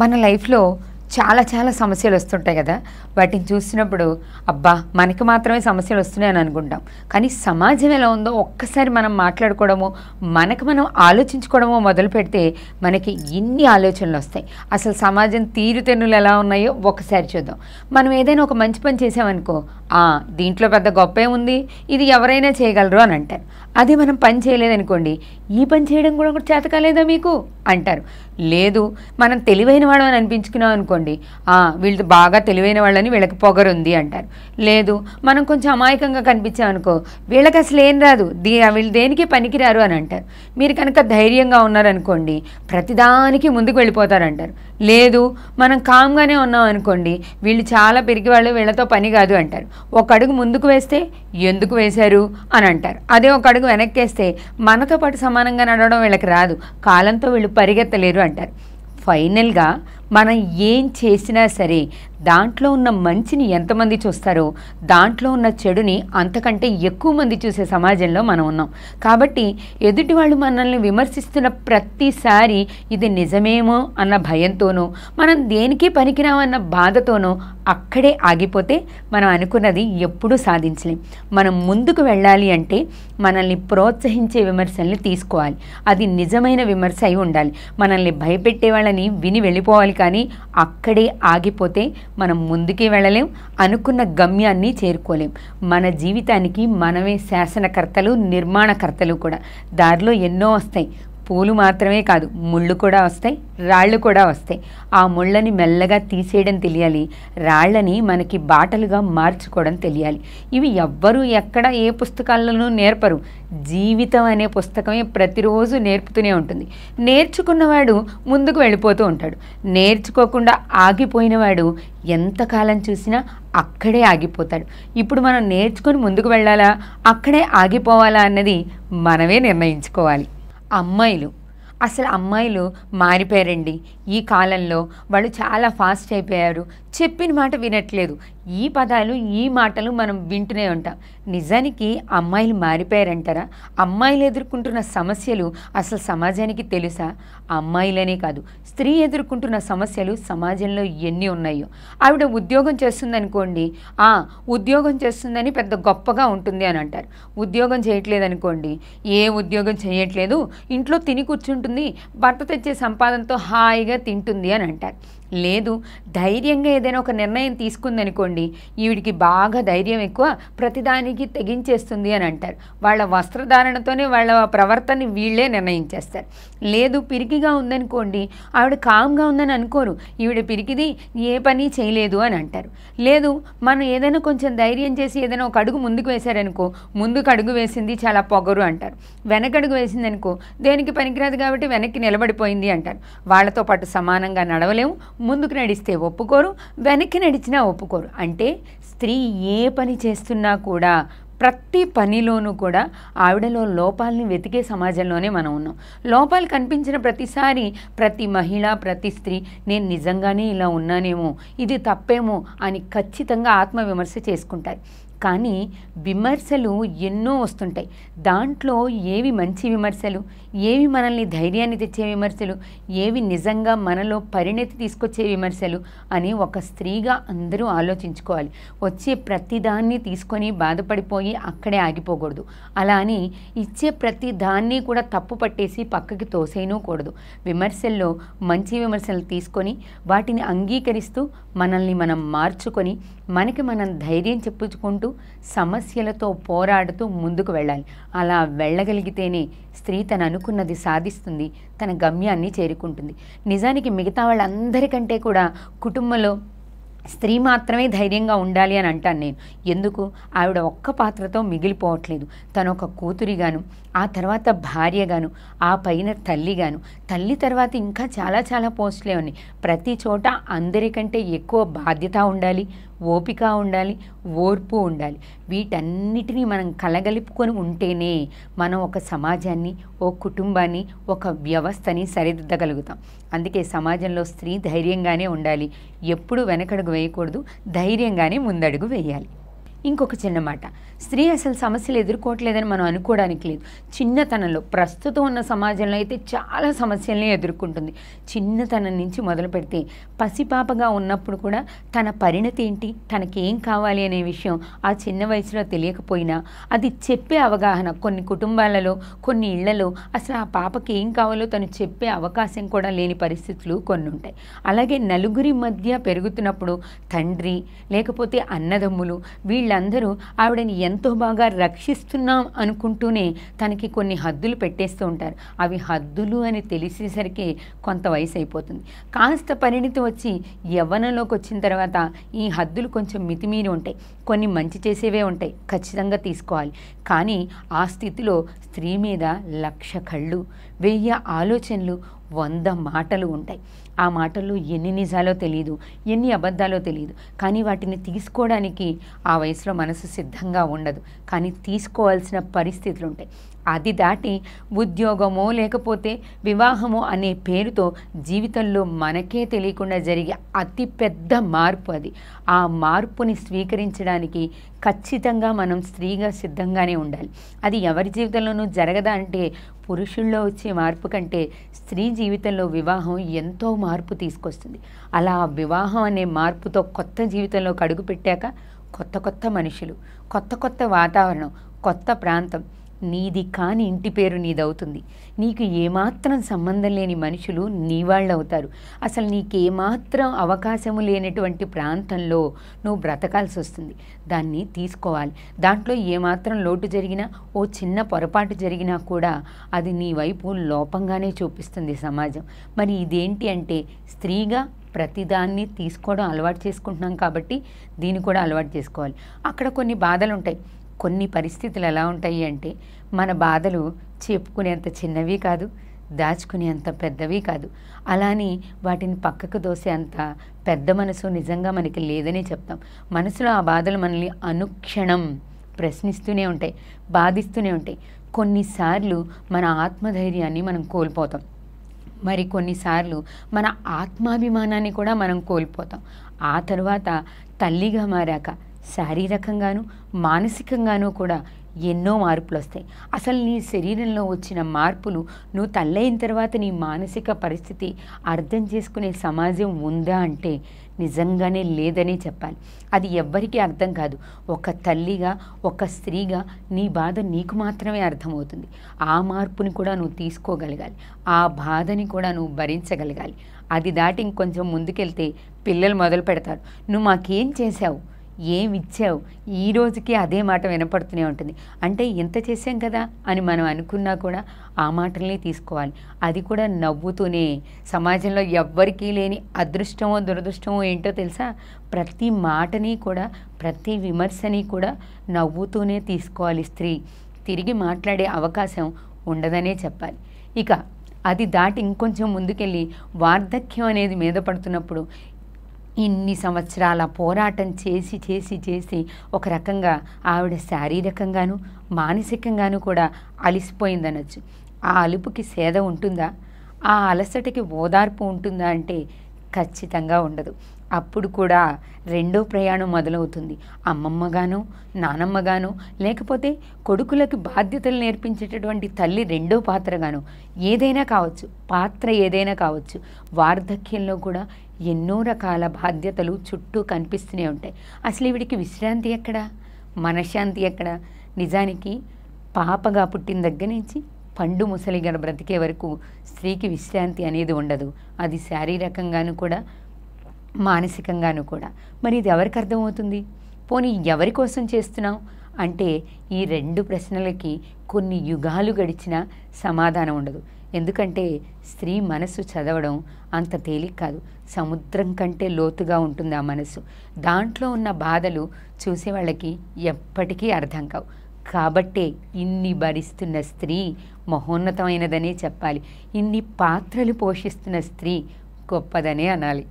మన లైఫ్లో చాలా చాలా సమస్యలు వస్తుంటాయి కదా. వాటిని చూసినప్పుడు అబ్బా మనకి మాత్రమే సమస్యలు వస్తున్నాయని అనుకుంటాం. కానీ సమాజం ఎలా ఉందో ఒక్కసారి మనం మాట్లాడుకోవడమో మనకు మనం ఆలోచించుకోవడమో మొదలు పెడితే మనకి ఇన్ని ఆలోచనలు వస్తాయి. అసలు సమాజం తీరుతెన్నులు ఎలా ఉన్నాయో ఒకసారి చూద్దాం. మనం ఏదైనా ఒక మంచి పని చేసామనుకో, దీంట్లో పెద్ద గొప్ప ఏముంది, ఇది ఎవరైనా చేయగలరు అని అంటారు. అదే మనం పని చేయలేదనుకోండి, ఈ పని చేయడం కూడా చేత కాలేదా మీకు అంటారు. లేదు, మనం తెలివైన వాళ్ళని అని అనిపించుకున్నాం అనుకోండి, వీళ్ళు బాగా తెలివైన వాళ్ళని వీళ్ళకి పొగరుంది అంటారు. లేదు, మనం కొంచెం అమాయకంగా కనిపించామనుకో, వీళ్ళకి అసలు ఏం రాదు, వీళ్ళు దేనికి పనికిరారు అని అంటారు. మీరు కనుక ధైర్యంగా ఉన్నారనుకోండి, ప్రతిదానికి ముందుకు వెళ్ళిపోతారంటారు. లేదు, మనం కామ్గానే ఉన్నాం అనుకోండి, వీళ్ళు చాలా పెరిగి వాళ్ళు, వీళ్ళతో పని కాదు అంటారు. ఒక అడుగు ముందుకు వేస్తే ఎందుకు వేశారు అని అంటారు. అదే ఒక అడుగు వెనక్కేస్తే మనతో పాటు సమానంగా నడవడం వీళ్ళకి రాదు, కాలంతో వీళ్ళు పరిగెత్తలేరు అంటారు. ఫైనల్గా మనం ఏం చేసినా సరే దాంట్లో ఉన్న మంచిని ఎంతమంది చూస్తారో దాంట్లో ఉన్న చెడుని అంతకంటే ఎక్కువ మంది చూసే సమాజంలో మనం ఉన్నాం. కాబట్టి ఎదుటి వాళ్ళు మనల్ని విమర్శిస్తున్న ప్రతిసారి ఇది నిజమేమో అన్న భయంతోనో, మనం దేనికి పనికిరామన్న బాధతోనో అక్కడే ఆగిపోతే మనం అనుకున్నది ఎప్పుడూ సాధించలేం. మనం ముందుకు వెళ్ళాలి అంటే మనల్ని ప్రోత్సహించే విమర్శల్ని తీసుకోవాలి. అది నిజమైన విమర్శ అయి ఉండాలి. మనల్ని భయపెట్టే వాళ్ళని విని వెళ్ళిపోవాలి. కానీ అక్కడే ఆగిపోతే మనం ముందుకే వెళ్ళలేం, అనుకున్న గమ్యాన్ని చేరుకోలేం. మన జీవితానికి మనమే శాసనకర్తలు, నిర్మాణకర్తలు కూడా. దారిలో ఎన్నో వస్తాయి. పూలు మాత్రమే కాదు, ముళ్ళు కూడా వస్తాయి, రాళ్ళు కూడా వస్తాయి. ఆ ముళ్ళని మెల్లగా తీసేయడం తెలియాలి, రాళ్ళని మనకి బాటలుగా మార్చుకోవడం తెలియాలి. ఇవి ఎవ్వరూ ఎక్కడ ఏ పుస్తకాల్లోనూ నేర్పరు. జీవితం అనే పుస్తకమే ప్రతిరోజు నేర్పుతూనే ఉంటుంది. నేర్చుకున్నవాడు ముందుకు వెళ్ళిపోతూ ఉంటాడు. నేర్చుకోకుండా ఆగిపోయినవాడు ఎంతకాలం చూసినా అక్కడే ఆగిపోతాడు. ఇప్పుడు మనం నేర్చుకొని ముందుకు వెళ్ళాలా, అక్కడే ఆగిపోవాలా అన్నది మనమే నిర్ణయించుకోవాలి. అమ్మాయిలు మారిపోయారండి. ఈ కాలంలో వాళ్ళు చాలా ఫాస్ట్ అయిపోయారు, చెప్పిన మాట వినట్లేదు. ఈ పదాలు, ఈ మాటలు మనం వింటూనే ఉంటాం. నిజానికి అమ్మాయిలు మారిపోయారంటారా? అమ్మాయిలు ఎదుర్కొంటున్న సమస్యలు అసలు సమాజానికి తెలుసా? అమ్మాయిలనే కాదు, స్త్రీ ఎదుర్కొంటున్న సమస్యలు సమాజంలో ఎన్ని ఉన్నాయో. ఆవిడ ఉద్యోగం చేస్తుందనుకోండి, ఉద్యోగం చేస్తుందని పెద్ద గొప్పగా ఉంటుంది అని అంటారు. ఉద్యోగం చేయట్లేదనుకోండి, ఏ ఉద్యోగం చేయట్లేదు, ఇంట్లో తిని కూర్చుంటుంది, భర్త తెచ్చే సంపాదనతో హాయిగా తింటుంది అని అంటారు. లేదు, ధైర్యంగా ఏదైనా ఒక నిర్ణయం తీసుకుందనుకోండి, ఈవిడికి బాగా ధైర్యం ఎక్కువ, ప్రతిదానికి తెగించేస్తుంది అని అంటారు. వాళ్ళ వస్త్రధారణతోనే వాళ్ళ ప్రవర్తనని వీళ్ళే నిర్ణయించేస్తారు. లేదు, పిరికిగా ఉందనుకోండి, ఆవిడ కామ్గా ఉందని అనుకోరు, ఈవిడ పిరికిది, ఏ పని చేయలేదు అని అంటారు. లేదు, మనం ఏదైనా కొంచెం ధైర్యం చేసి ఏదైనా ఒక అడుగు ముందుకు వేశారనుకో, ముందుకు అడుగు వేసింది చాలా పొగరు అంటారు. వెనకడుగు వేసిందనుకో, దేనికి పనికిరాదు కాబట్టి వెనక్కి నిలబడిపోయింది అంటారు. వాళ్ళతో పాటు సమానంగా నడవలేము, ముందుకు నడిస్తే ఒప్పుకోరు, వెనక్కి నడిచినా ఒప్పుకోరు. అంటే స్త్రీ ఏ పని చేస్తున్నా కూడా, ప్రతి పనిలోనూ కూడా ఆవిడలో లోపాలని వెతికే సమాజంలోనే మనం ఉన్నాం. లోపాలు కనిపించిన ప్రతిసారి ప్రతి మహిళ, ప్రతి స్త్రీ నేను నిజంగానే ఇలా ఉన్నానేమో, ఇది తప్పేమో అని ఖచ్చితంగా ఆత్మవిమర్శ చేసుకుంటారు. కానీ విమర్శలు ఎన్నో వస్తుంటాయి. దాంట్లో ఏవి మంచి విమర్శలు, ఏవి మనల్ని ధైర్యాన్ని తెచ్చే విమర్శలు, ఏవి నిజంగా మనలో పరిణతి తీసుకొచ్చే విమర్శలు అని ఒక స్త్రీగా అందరూ ఆలోచించుకోవాలి. వచ్చే ప్రతిదాన్ని తీసుకొని బాధపడిపోయి అక్కడే ఆగిపోకూడదు. అలా అని ఇచ్చే ప్రతి దాన్ని కూడా తప్పు పట్టేసి పక్కకి తోసేయనూకూడదు. విమర్శల్లో మంచి విమర్శలు తీసుకొని వాటిని అంగీకరిస్తూ మనల్ని మనం మార్చుకొని మనకి మనం ధైర్యం చెప్పుకుంటూ సమస్యలతో పోరాడుతూ ముందుకు వెళ్ళాలి. అలా వెళ్ళగలిగితేనే స్త్రీ తను అనుకున్నది సాధిస్తుంది, తన గమ్యాన్ని చేరుకుంటుంది. నిజానికి మిగతా వాళ్ళందరికంటే కూడా కుటుంబంలో స్త్రీ మాత్రమే ధైర్యంగా ఉండాలి అని అంటాను నేను. ఎందుకు? ఆవిడ ఒక్క పాత్రతో మిగిలిపోవట్లేదు. తను ఒక కూతురిగాను, ఆ తర్వాత భార్యగాను, ఆ పైన తల్లిగాను, తల్లి తర్వాత ఇంకా చాలా చాలా పోస్టులే ఉన్నాయి. ప్రతి చోట అందరికంటే ఎక్కువ బాధ్యత ఉండాలి, ఓపిక ఉండాలి, ఓర్పు ఉండాలి. వీటన్నిటినీ మనం కలగలుపుకొని ఉంటేనే మనం ఒక సమాజాన్ని, ఓ కుటుంబాన్ని, ఒక వ్యవస్థని సరిదిద్దగలుగుతాం. అందుకే సమాజంలో స్త్రీ ధైర్యంగానే ఉండాలి, ఎప్పుడూ వెనకడుగు వేయకూడదు, ధైర్యంగానే ముందడుగు వేయాలి. ఇంకొక చిన్న మాట, స్త్రీ అసలు సమస్యలు ఎదుర్కోవట్లేదని మనం అనుకోవడానికి లేదు. చిన్నతనంలో ప్రస్తుతం ఉన్న సమాజంలో అయితే చాలా సమస్యల్ని ఎదుర్కొంటుంది. చిన్నతనం నుంచి మొదలు పెడితే పసిపాపగా ఉన్నప్పుడు కూడా తన పరిణతి ఏంటి, తనకేం కావాలి అనే విషయం ఆ చిన్న వయసులో తెలియకపోయినా అది చెప్పే అవగాహన కొన్ని కుటుంబాలలో, కొన్ని ఇళ్లలో అసలు ఆ పాపకి ఏం కావాలో తను చెప్పే అవకాశం కూడా లేని పరిస్థితులు కొన్ని ఉంటాయి. అలాగే నలుగురి మధ్య పెరుగుతున్నప్పుడు తండ్రి లేకపోతే అన్నదమ్ములు వీళ్ళందరూ ఆవిడని ఎంతో బాగా రక్షిస్తున్నాం అనుకుంటూనే తనకి కొన్ని హద్దులు పెట్టేస్తూ ఉంటారు. అవి హద్దులు అని తెలిసేసరికి కొంత వయసు అయిపోతుంది. కాస్త పరిణితి వచ్చి యవ్వనంలోకి వచ్చిన తర్వాత ఈ హద్దులు కొంచెం మితిమీరి ఉంటాయి. కొన్ని మంచి చేసేవే ఉంటాయి, ఖచ్చితంగా తీసుకోవాలి. కానీ ఆ స్థితిలో స్త్రీ మీద 1,00,000 కళ్ళు, 1000 ఆలోచనలు, 100 మాటలు ఉంటాయి. ఆ మాటల్లో ఎన్ని నిజాలో తెలియదు, ఎన్ని అబద్ధాలో తెలియదు. కానీ వాటిని తీసుకోవడానికి ఆ వయసులో మనసు సిద్ధంగా ఉండదు. కానీ తీసుకోవాల్సిన పరిస్థితులు ఉంటాయి. అది దాటి ఉద్యోగమో లేకపోతే వివాహమో అనే పేరుతో జీవితంలో మనకే తెలియకుండా జరిగే అతి పెద్ద మార్పు అది. ఆ మార్పుని స్వీకరించడానికి ఖచ్చితంగా మనం స్త్రీగా సిద్ధంగానే ఉండాలి. అది ఎవరి జీవితంలోనూ జరగదా అంటే, పురుషుల్లో వచ్చే మార్పు కంటే స్త్రీ జీవితంలో వివాహం ఎంతో మార్పు తీసుకొస్తుంది. అలా వివాహం అనే మార్పుతో కొత్త జీవితంలోకి అడుగు పెట్టాక కొత్త కొత్త మనుషులు, కొత్త కొత్త వాతావరణం, కొత్త ప్రాంతం, నీది కాని ఇంటి పేరు నీదవుతుంది. నీకు ఏమాత్రం సంబంధం లేని మనుషులు నీ వాళ్ళు అవుతారు. అసలు నీకేమాత్రం అవకాశము లేనటువంటి ప్రాంతంలో నువ్వు బ్రతకాల్సి వస్తుంది. దాన్ని తీసుకోవాలి. దాంట్లో ఏమాత్రం లోటు జరిగినా, ఓ చిన్న పొరపాటు జరిగినా కూడా అది నీ వైపు లోపంగానే చూపిస్తుంది సమాజం. మరి ఇదేంటి అంటే, స్త్రీగా ప్రతిదాన్ని తీసుకోవడం అలవాటు చేసుకుంటున్నాం కాబట్టి దీన్ని కూడా అలవాటు చేసుకోవాలి. అక్కడ కొన్ని బాధలు ఉంటాయి. కొన్ని పరిస్థితులు ఎలా ఉంటాయి అంటే, మన బాధలు చెప్పుకునేంత చిన్నవి కాదు, దాచుకునేంత పెద్దవి కాదు. అలాని వాటిని పక్కకు దోసే అంత పెద్ద మనసు నిజంగా మనకి లేదనే చెప్తాం. మనసులో ఆ బాధలు మనల్ని అనుక్షణం ప్రశ్నిస్తూనే ఉంటాయి, బాధిస్తూనే ఉంటాయి. కొన్నిసార్లు మన ఆత్మధైర్యాన్ని మనం కోల్పోతాం. మరి కొన్నిసార్లు మన ఆత్మాభిమానాన్ని కూడా మనం కోల్పోతాం. ఆ తర్వాత తల్లిగా మారాక శారీరకంగాను మానసికంగాను కూడా ఎన్నో మార్పులు వస్తాయి. అసలు నీ శరీరంలో వచ్చిన మార్పులు నువ్వు తల్లయిన తర్వాత నీ మానసిక పరిస్థితి అర్థం చేసుకునే సమాజం ఉందా అంటే నిజంగానే లేదనే చెప్పాలి. అది ఎవ్వరికీ అర్థం కాదు. ఒక తల్లిగా, ఒక స్త్రీగా నీ బాధ నీకు మాత్రమే అర్థమవుతుంది. ఆ మార్పుని కూడా నువ్వు తీసుకోగలగాలి. ఆ బాధని కూడా నువ్వు భరించగలగాలి. అది దాటి ఇంకొంచెం ముందుకెళ్తే పిల్లలు మొదలు పెడతారు, నువ్వు మాకేం చేశావు, ఏమిచ్చావు, ఈ రోజుకి అదే మాట వినపడుతూనే ఉంటుంది. అంటే ఇంత చేసాం కదా అని మనం అనుకున్నా కూడా ఆ మాటల్ని తీసుకోవాలి. అది కూడా నవ్వుతూనే. సమాజంలో ఎవ్వరికీ లేని అదృష్టమో దురదృష్టమో ఏంటో తెలుసా, ప్రతి మాటని కూడా, ప్రతి విమర్శని కూడా నవ్వుతూనే తీసుకోవాలి స్త్రీ. తిరిగి మాట్లాడే అవకాశం ఉండదనే చెప్పాలి. ఇక అది దాటి ఇంకొంచెం ముందుకెళ్ళి వార్ధక్యం అనేది మీద పడుతున్నప్పుడు ఇన్ని సంవత్సరాల పోరాటం చేసి చేసి చేసి ఒక రకంగా ఆవిడ శారీరకంగాను మానసికంగాను కూడా అలిసిపోయిందనొచ్చు. ఆ అలుపుకి సేద ఉంటుందా, ఆ అలసటకి ఓదార్పు ఉంటుందా అంటే ఖచ్చితంగా ఉండదు. అప్పుడు కూడా రెండో ప్రయాణం మొదలవుతుంది. అమ్మమ్మగాను, నానమ్మగాను, లేకపోతే కొడుకులకి బాధ్యతలు నేర్పించేటటువంటి తల్లి రెండో పాత్రగాను, ఏదైనా కావచ్చు, పాత్ర ఏదైనా కావచ్చు. వార్ధక్యంలో కూడా ఎన్నో రకాల బాధ్యతలు చుట్టూ కనిపిస్తూనే ఉంటాయి. అసలు ఈవిడికి విశ్రాంతి ఎక్కడా, మనశ్శాంతి ఎక్కడా? నిజానికి పాపగా పుట్టిన దగ్గర నుంచి పండు ముసలిగా బ్రతికే వరకు స్త్రీకి విశ్రాంతి అనేది ఉండదు. అది శారీరకంగాను కూడా మానసికంగాను కూడా. మరి ఇది ఎవరికి అర్థమవుతుంది? పోనీ ఎవరి కోసం చేస్తున్నాం అంటే ఈ రెండు ప్రశ్నలకి కొన్ని యుగాలు గడిచినా సమాధానం ఉండదు. ఎందుకంటే స్త్రీ మనసు చదవడం అంత తేలిక కాదు. సముద్రం కంటే లోతుగా ఉంటుంది ఆ మనసు. దాంట్లో ఉన్న బాధలు చూసే వాళ్ళకి ఎప్పటికీ అర్థం కావు. కాబట్టే ఇన్ని భరిస్తున్న స్త్రీ మహోన్నతమైనదనే చెప్పాలి. ఇన్ని పాత్రలు పోషిస్తున్న స్త్రీ గొప్పదనే అనాలి.